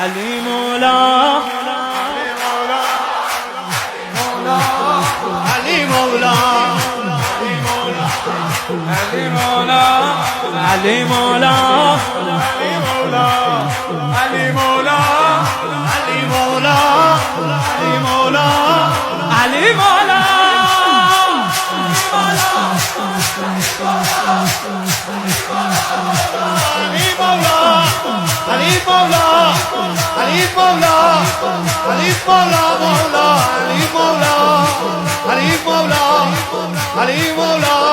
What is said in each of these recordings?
علی مولا علی مولا علی مولا علی مولا علی مولا علی مولا علی مولا علی مولا علی مولا علی مولا علی مولا مولا علی مولا علی مولا علی مولا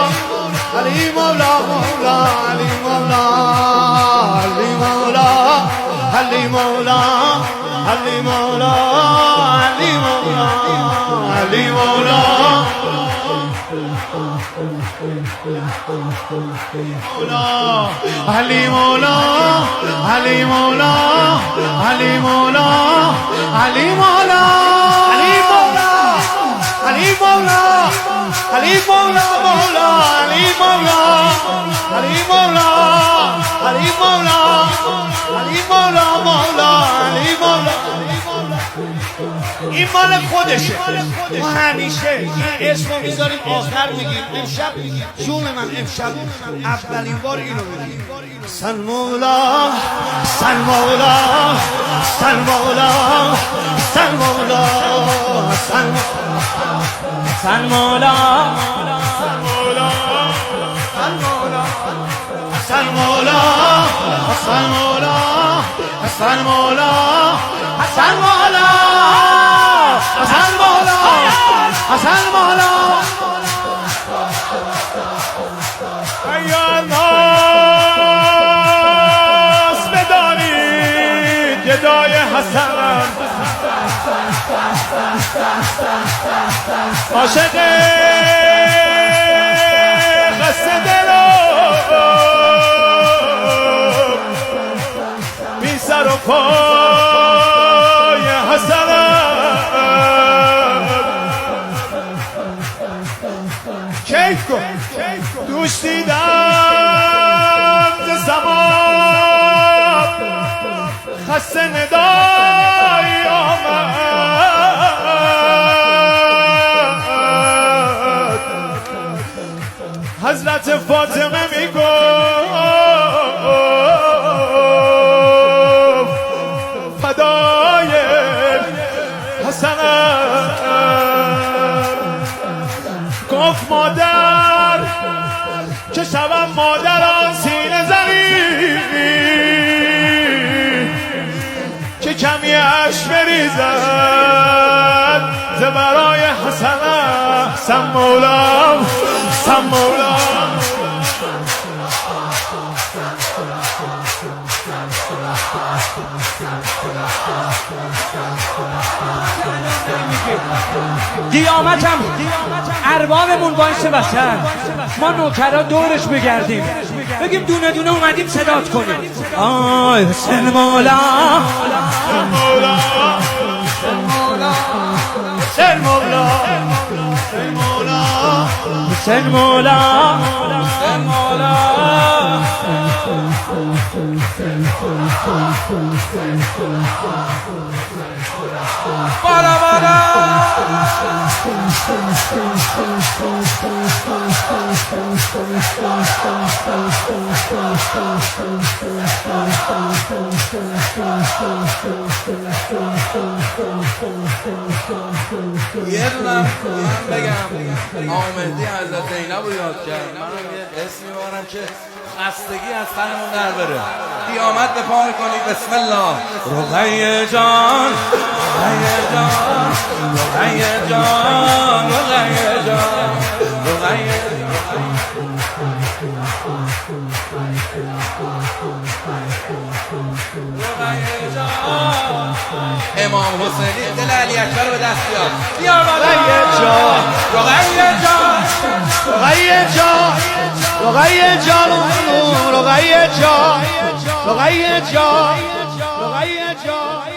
علی مولا مولا علی مولا علی مولا علی مولا علی مولا علی مولا علی مولا علی مولا علی مولا علی مولا علی مولا علی مولا علی مولا مولا علی مولا علی مولا علی مولا علی مولا مولا علی مولا این مال خودشه. ما همیشه این اسمو میذاریم آخر میگیم. امشب جون من امشب اولین بار اینو میگیم. سن مولا سن مولا سن مولا سن مولا سن سن مولا سن مولا سن مولا سن مولا سن مولا سن مولا حسن مولا حسن مولا ایا ناس بدانید گدای حسن عاشق قصد دلم بی سر و پای حسن کیف کن دوش دیدم ز زمان خسته ندایی آمد حضرت فاطمه میگفت فدای حسن گفت مادر که شبم مادران سینه زنی که کمی عشق بریزد ز برای حسن سم مولا سم مولا قیامتم اربابمون وایسه وسط ما نوکرا دورش بگردیم بگیم دونه دونه اومدیم صدات کنیم آی حسین مولا حسین مولا حسین مولا حسین مولا حسین مولا بارا بارا یه دونم بگم آمدی حضرت زینب رو یاد کرد. منم یه اسمی بارم که خستگی از تنمون در بره. قیامت به پا میکنید. بسم الله. رقیه جان رقیه جان رقیه جان رقیه جان رقیه امام حسینی دل علی اکبر رو به دست بیار. یا رقیه جان رقیه جان رقیه جان رقیه جان رقیه جان رقیه جان رقیه جان